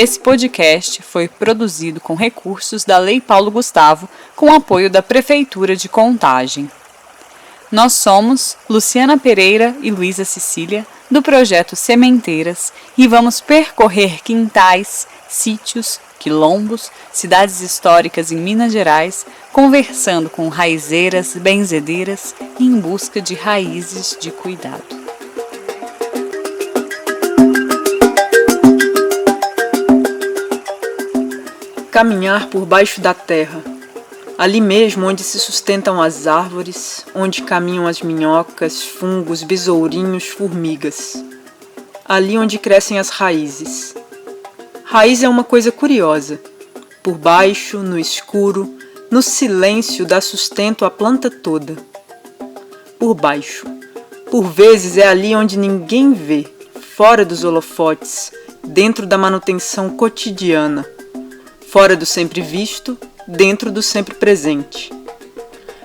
Esse podcast foi produzido com recursos da Lei Paulo Gustavo, com apoio da Prefeitura de Contagem. Nós somos Luciana Pereira e Luísa Cecília, do projeto Sementeiras, e vamos percorrer quintais, sítios, quilombos, cidades históricas em Minas Gerais, conversando com raizeiras, benzedeiras e em busca de raízes de cuidado. Caminhar por baixo da terra, ali mesmo onde se sustentam as árvores, onde caminham as minhocas, fungos, besourinhos, formigas. Ali onde crescem as raízes. Raiz é uma coisa curiosa. Por baixo, no escuro, no silêncio dá sustento à planta toda. Por baixo. Por vezes é ali onde ninguém vê, fora dos holofotes, dentro da manutenção cotidiana. Fora do sempre visto, dentro do sempre presente.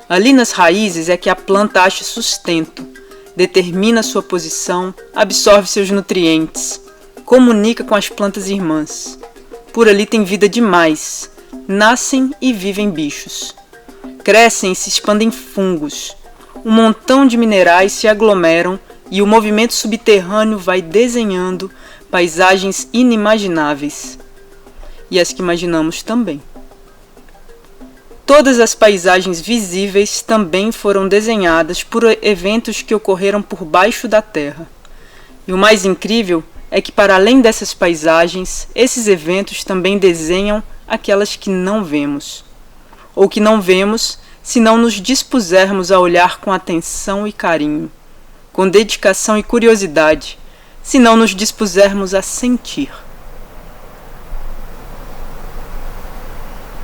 Ali nas raízes é que a planta acha sustento, determina sua posição, absorve seus nutrientes, comunica com as plantas irmãs. Por ali tem vida demais, nascem e vivem bichos. Crescem e se expandem fungos. Um montão de minerais se aglomeram e o movimento subterrâneo vai desenhando paisagens inimagináveis. E as que imaginamos também. Todas as paisagens visíveis também foram desenhadas por eventos que ocorreram por baixo da terra. E o mais incrível é que, para além dessas paisagens, esses eventos também desenham aquelas que não vemos. Ou que não vemos se não nos dispusermos a olhar com atenção e carinho, com dedicação e curiosidade, se não nos dispusermos a sentir.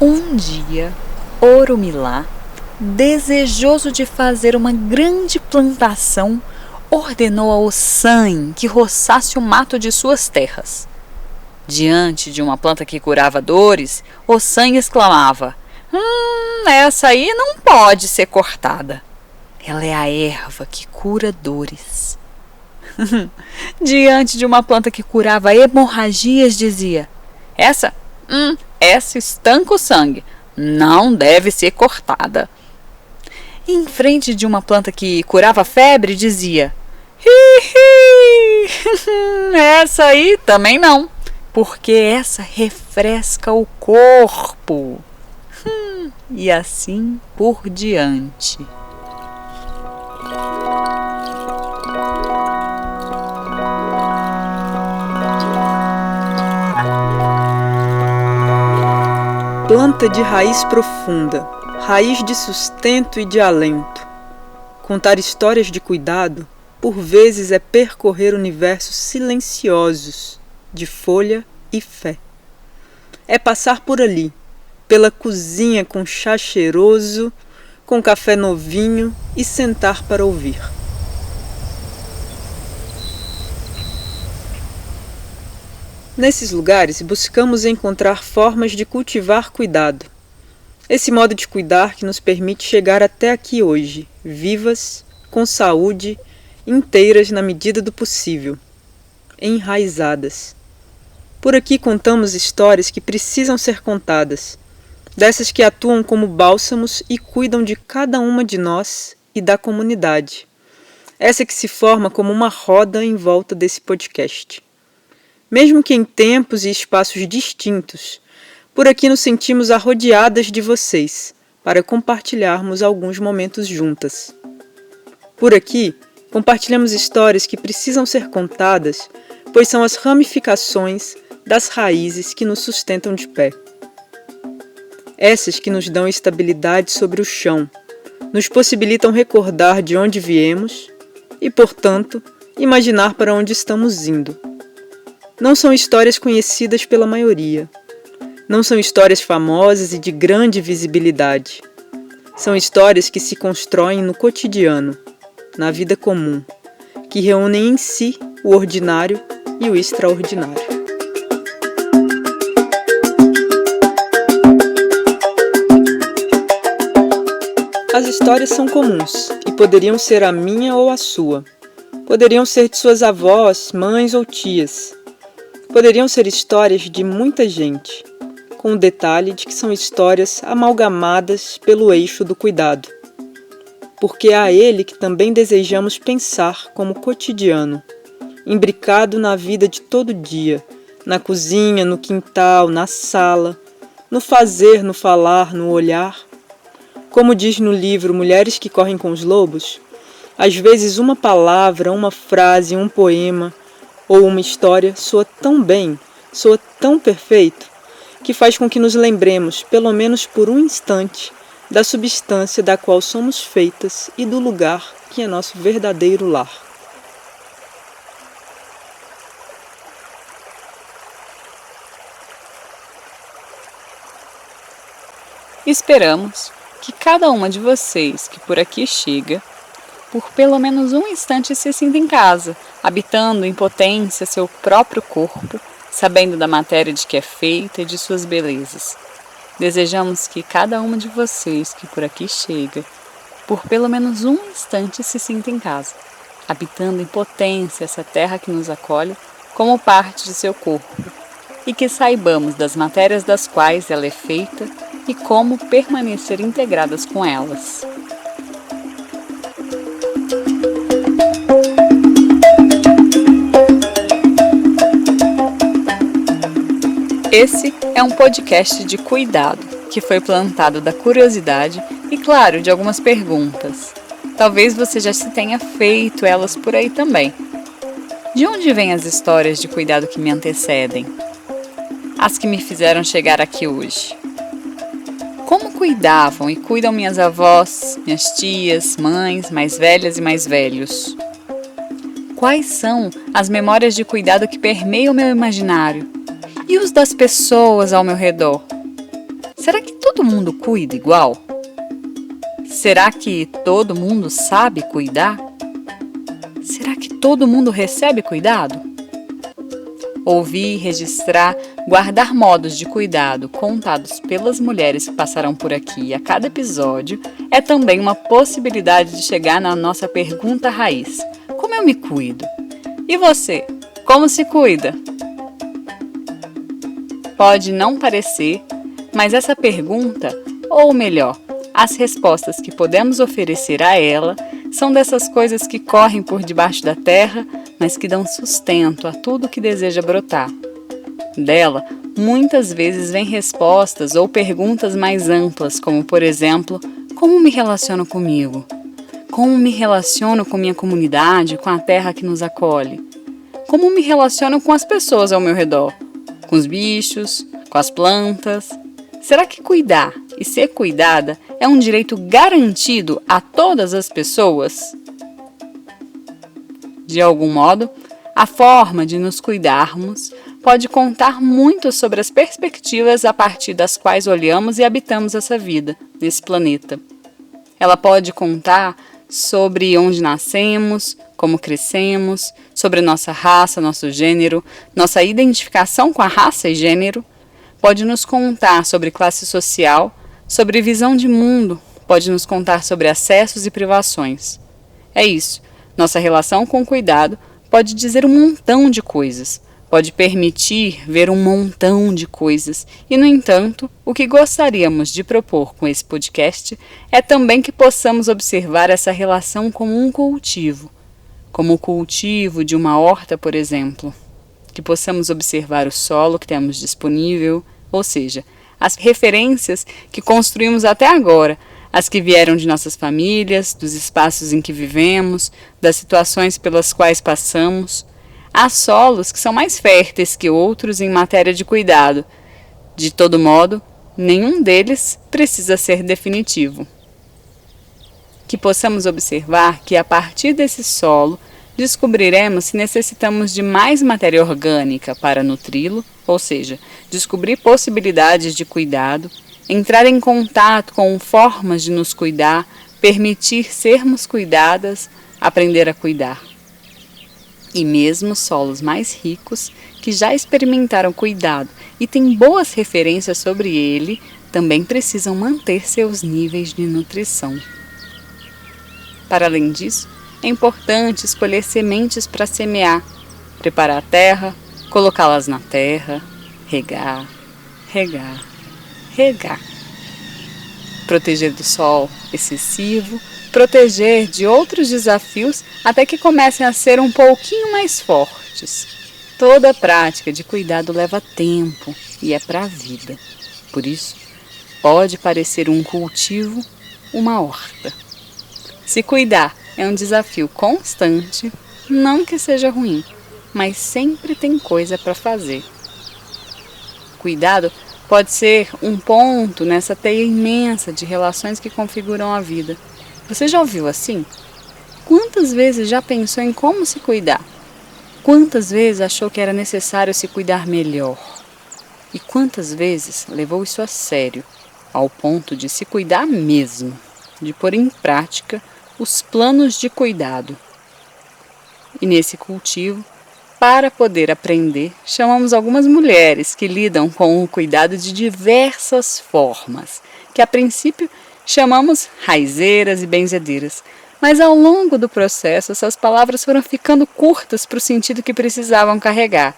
Um dia, Oromilá, desejoso de fazer uma grande plantação, ordenou a Ossan que roçasse o mato de suas terras. Diante de uma planta que curava dores, Ossan exclamava: essa aí não pode ser cortada. Ela é a erva que cura dores. Diante de uma planta que curava hemorragias, dizia: essa estanca o sangue, não deve ser cortada. Em frente de uma planta que curava febre, dizia: essa aí também não, porque essa refresca o corpo. E assim por diante. Planta de raiz profunda, raiz de sustento e de alento. Contar histórias de cuidado, por vezes, é percorrer universos silenciosos de folha e fé. É passar por ali, pela cozinha com chá cheiroso, com café novinho e sentar para ouvir. Nesses lugares, buscamos encontrar formas de cultivar cuidado. Esse modo de cuidar que nos permite chegar até aqui hoje, vivas, com saúde, inteiras na medida do possível, enraizadas. Por aqui contamos histórias que precisam ser contadas, dessas que atuam como bálsamos e cuidam de cada uma de nós e da comunidade. Essa que se forma como uma roda em volta desse podcast. Mesmo que em tempos e espaços distintos, por aqui nos sentimos arrodeadas de vocês, para compartilharmos alguns momentos juntas. Por aqui, compartilhamos histórias que precisam ser contadas, pois são as ramificações das raízes que nos sustentam de pé. Essas que nos dão estabilidade sobre o chão, nos possibilitam recordar de onde viemos e, portanto, imaginar para onde estamos indo. Não são histórias conhecidas pela maioria. Não são histórias famosas e de grande visibilidade. São histórias que se constroem no cotidiano, na vida comum, que reúnem em si o ordinário e o extraordinário. As histórias são comuns e poderiam ser a minha ou a sua. Poderiam ser de suas avós, mães ou tias. Poderiam ser histórias de muita gente, com o detalhe de que são histórias amalgamadas pelo eixo do cuidado, porque é a ele que também desejamos pensar como cotidiano, imbricado na vida de todo dia, na cozinha, no quintal, na sala, no fazer, no falar, no olhar. Como diz no livro Mulheres que Correm com os Lobos, às vezes uma palavra, uma frase, um poema ou uma história soa tão bem, soa tão perfeito, que faz com que nos lembremos, pelo menos por um instante, da substância da qual somos feitas e do lugar que é nosso verdadeiro lar. Esperamos que cada uma de vocês que por aqui chega, por pelo menos um instante se sinta em casa, habitando em potência seu próprio corpo, sabendo da matéria de que é feita e de suas belezas. Desejamos que cada uma de vocês que por aqui chega, por pelo menos um instante se sinta em casa, habitando em potência essa terra que nos acolhe como parte de seu corpo, e que saibamos das matérias das quais ela é feita e como permanecer integradas com elas. Esse é um podcast de cuidado, que foi plantado da curiosidade e, claro, de algumas perguntas. Talvez você já se tenha feito elas por aí também. De onde vêm as histórias de cuidado que me antecedem? As que me fizeram chegar aqui hoje? Como cuidavam e cuidam minhas avós, minhas tias, mães, mais velhas e mais velhos? Quais são as memórias de cuidado que permeiam o meu imaginário? E os das pessoas ao meu redor? Será que todo mundo cuida igual? Será que todo mundo sabe cuidar? Será que todo mundo recebe cuidado? Ouvir, registrar, guardar modos de cuidado contados pelas mulheres que passaram por aqui a cada episódio é também uma possibilidade de chegar na nossa pergunta raiz: como eu me cuido? E você, como se cuida? Pode não parecer, mas essa pergunta, ou melhor, as respostas que podemos oferecer a ela, são dessas coisas que correm por debaixo da terra, mas que dão sustento a tudo que deseja brotar. Dela, muitas vezes vêm respostas ou perguntas mais amplas, como por exemplo, como me relaciono comigo? Como me relaciono com minha comunidade, com a terra que nos acolhe? Como me relaciono com as pessoas ao meu redor? Com os bichos, com as plantas? Será que cuidar e ser cuidada é um direito garantido a todas as pessoas? De algum modo, a forma de nos cuidarmos pode contar muito sobre as perspectivas a partir das quais olhamos e habitamos essa vida, nesse planeta. Ela pode contar sobre onde nascemos, como crescemos, sobre nossa raça, nosso gênero, nossa identificação com a raça e gênero. Pode nos contar sobre classe social, sobre visão de mundo, pode nos contar sobre acessos e privações. É isso, nossa relação com o cuidado pode dizer um montão de coisas, pode permitir ver um montão de coisas e, no entanto, o que gostaríamos de propor com esse podcast é também que possamos observar essa relação como um cultivo, como o cultivo de uma horta, por exemplo, que possamos observar o solo que temos disponível, ou seja, as referências que construímos até agora, as que vieram de nossas famílias, dos espaços em que vivemos, das situações pelas quais passamos. Há solos que são mais férteis que outros em matéria de cuidado. De todo modo, nenhum deles precisa ser definitivo. Que possamos observar que, a partir desse solo, descobriremos se necessitamos de mais matéria orgânica para nutri-lo, ou seja, descobrir possibilidades de cuidado, entrar em contato com formas de nos cuidar, permitir sermos cuidadas, aprender a cuidar. E mesmo solos mais ricos, que já experimentaram cuidado e têm boas referências sobre ele, também precisam manter seus níveis de nutrição. Para além disso, é importante escolher sementes para semear, preparar a terra, colocá-las na terra, regar, regar, regar. Proteger do sol excessivo, proteger de outros desafios até que comecem a ser um pouquinho mais fortes. Toda prática de cuidado leva tempo e é para a vida. Por isso, pode parecer um cultivo, uma horta. Se cuidar é um desafio constante, não que seja ruim, mas sempre tem coisa para fazer. Cuidado pode ser um ponto nessa teia imensa de relações que configuram a vida. Você já ouviu assim? Quantas vezes já pensou em como se cuidar? Quantas vezes achou que era necessário se cuidar melhor? E quantas vezes levou isso a sério, ao ponto de se cuidar mesmo, de pôr em prática os planos de cuidado? E nesse cultivo, para poder aprender, chamamos algumas mulheres que lidam com o cuidado de diversas formas, que a princípio chamamos raizeiras e benzedeiras, mas ao longo do processo essas palavras foram ficando curtas para o sentido que precisavam carregar.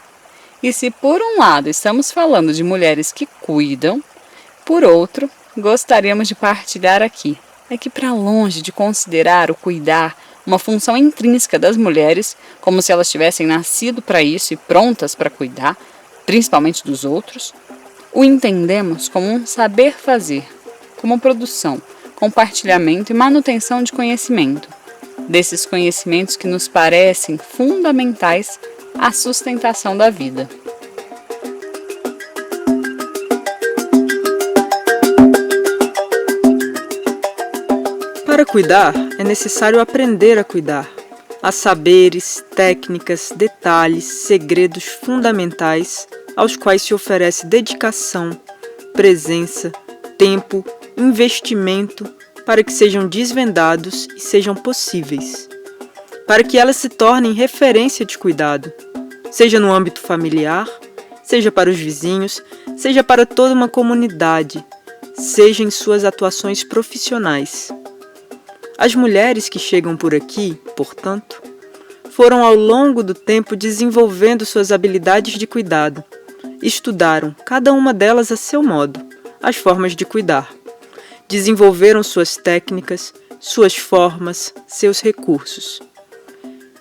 E se por um lado estamos falando de mulheres que cuidam, por outro, gostaríamos de partilhar aqui é que para longe de considerar o cuidar uma função intrínseca das mulheres, como se elas tivessem nascido para isso e prontas para cuidar, principalmente dos outros, o entendemos como um saber fazer, como produção, compartilhamento e manutenção de conhecimento, desses conhecimentos que nos parecem fundamentais à sustentação da vida. Para cuidar, é necessário aprender a cuidar. Há saberes, técnicas, detalhes, segredos fundamentais aos quais se oferece dedicação, presença, tempo, investimento para que sejam desvendados e sejam possíveis. Para que elas se tornem referência de cuidado, seja no âmbito familiar, seja para os vizinhos, seja para toda uma comunidade, seja em suas atuações profissionais. As mulheres que chegam por aqui, portanto, foram ao longo do tempo desenvolvendo suas habilidades de cuidado. Estudaram, cada uma delas a seu modo, as formas de cuidar. Desenvolveram suas técnicas, suas formas, seus recursos.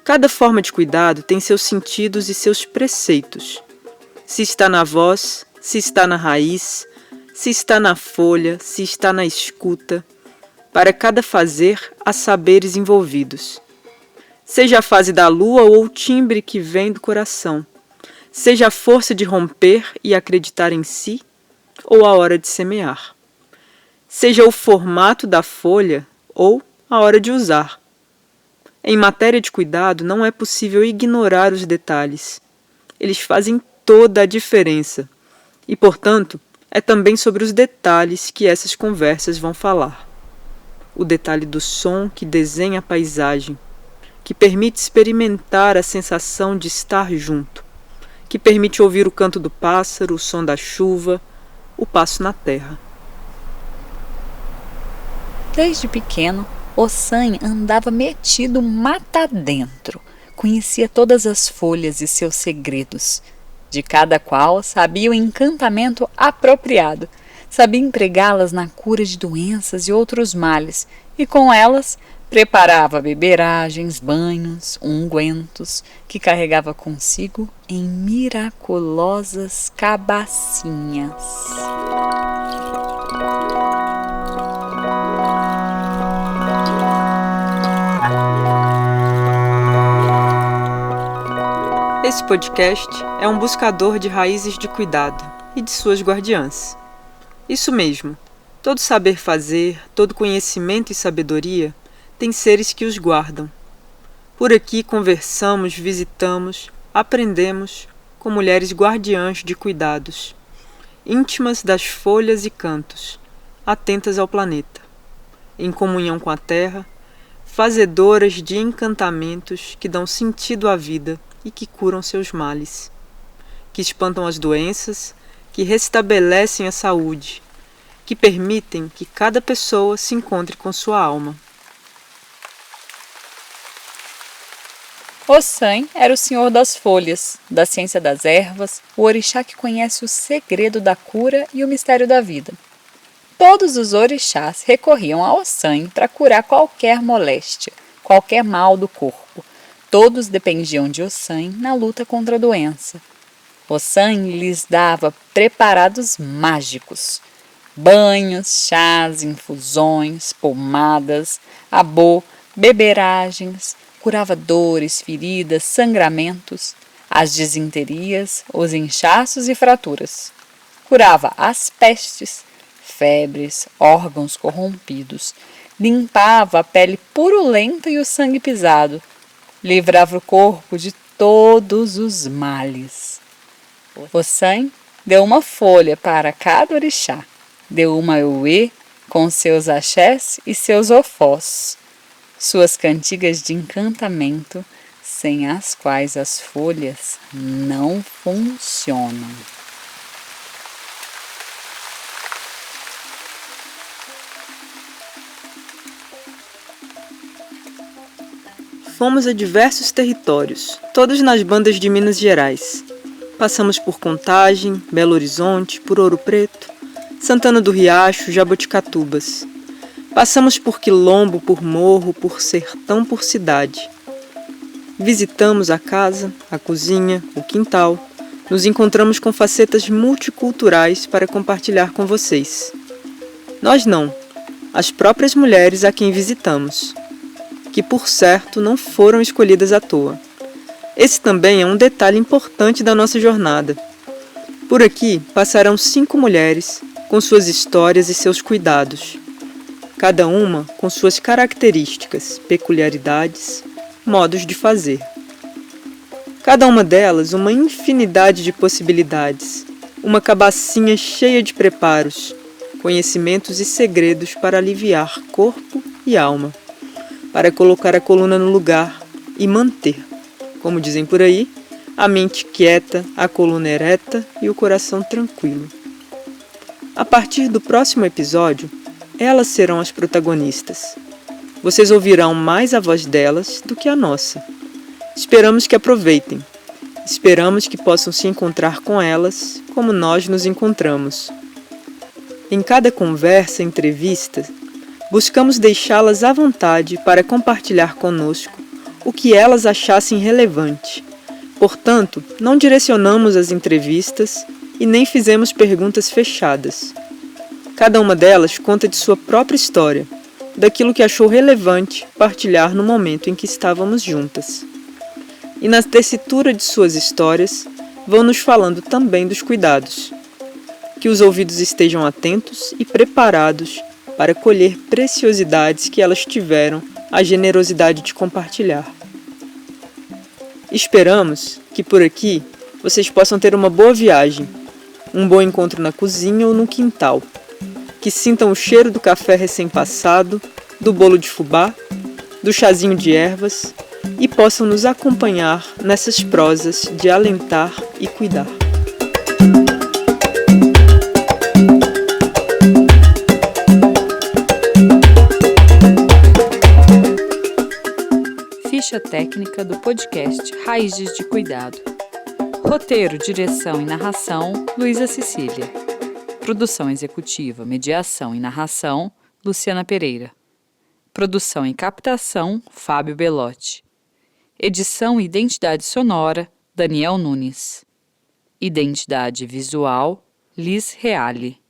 Cada forma de cuidado tem seus sentidos e seus preceitos. Se está na voz, se está na raiz, se está na folha, se está na escuta. Para cada fazer, há saberes envolvidos. Seja a fase da lua ou o timbre que vem do coração, seja a força de romper e acreditar em si, ou a hora de semear. Seja o formato da folha ou a hora de usar. Em matéria de cuidado, não é possível ignorar os detalhes. Eles fazem toda a diferença. E, portanto, é também sobre os detalhes que essas conversas vão falar. O detalhe do som que desenha a paisagem, que permite experimentar a sensação de estar junto, que permite ouvir o canto do pássaro, o som da chuva, o passo na terra. Desde pequeno, Ossan andava metido mata dentro, conhecia todas as folhas e seus segredos. De cada qual sabia o encantamento apropriado, sabia empregá-las na cura de doenças e outros males, e com elas preparava beberagens, banhos, ungüentos, que carregava consigo em miraculosas cabacinhas. Esse podcast é um buscador de raízes de cuidado e de suas guardiãs. Isso mesmo, todo saber fazer, todo conhecimento e sabedoria tem seres que os guardam. Por aqui conversamos, visitamos, aprendemos com mulheres guardiãs de cuidados, íntimas das folhas e cantos, atentas ao planeta, em comunhão com a terra, fazedoras de encantamentos que dão sentido à vida e que curam seus males, que espantam as doenças, que restabelecem a saúde, que permitem que cada pessoa se encontre com sua alma. Ossan era o senhor das folhas, da ciência das ervas, o orixá que conhece o segredo da cura e o mistério da vida. Todos os orixás recorriam a Ossan para curar qualquer moléstia, qualquer mal do corpo. Todos dependiam de Ossan na luta contra a doença. Ossan lhes dava preparados mágicos: banhos, chás, infusões, pomadas, abô, beberagens, curava dores, feridas, sangramentos, as disenterias, os inchaços e fraturas. Curava as pestes, febres, órgãos corrompidos, limpava a pele purulenta e o sangue pisado, livrava o corpo de todos os males. Ossan deu uma folha para cada orixá, deu uma euê com seus axés e seus ofós, suas cantigas de encantamento, sem as quais as folhas não funcionam. Fomos a diversos territórios, todos nas bandas de Minas Gerais. Passamos por Contagem, Belo Horizonte, por Ouro Preto, Santana do Riacho, Jaboticatubas. Passamos por quilombo, por morro, por sertão, por cidade. Visitamos a casa, a cozinha, o quintal. Nos encontramos com facetas multiculturais para compartilhar com vocês. Nós não, as próprias mulheres a quem visitamos, que por certo não foram escolhidas à toa. Esse também é um detalhe importante da nossa jornada. Por aqui passarão 5 mulheres com suas histórias e seus cuidados, cada uma com suas características, peculiaridades, modos de fazer. Cada uma delas uma infinidade de possibilidades, uma cabacinha cheia de preparos, conhecimentos e segredos para aliviar corpo e alma, para colocar a coluna no lugar e manter, como dizem por aí, a mente quieta, a coluna ereta e o coração tranquilo. A partir do próximo episódio, elas serão as protagonistas. Vocês ouvirão mais a voz delas do que a nossa. Esperamos que aproveitem. Esperamos que possam se encontrar com elas como nós nos encontramos. Em cada conversa, entrevista, buscamos deixá-las à vontade para compartilhar conosco o que elas achassem relevante. Portanto, não direcionamos as entrevistas e nem fizemos perguntas fechadas. Cada uma delas conta de sua própria história, daquilo que achou relevante partilhar no momento em que estávamos juntas. E na tessitura de suas histórias, vão nos falando também dos cuidados. Que os ouvidos estejam atentos e preparados para colher preciosidades que elas tiveram a generosidade de compartilhar. Esperamos que por aqui vocês possam ter uma boa viagem, um bom encontro na cozinha ou no quintal, que sintam o cheiro do café recém-passado, do bolo de fubá, do chazinho de ervas e possam nos acompanhar nessas prosas de alentar e cuidar. Ficha técnica do podcast Raízes de Cuidado. Roteiro, direção e narração, Luísa Cecília. Produção executiva, mediação e narração, Luciana Pereira. Produção e captação, Fábio Belotti. Edição e identidade sonora, Daniel Nunes. Identidade visual, Liz Reale.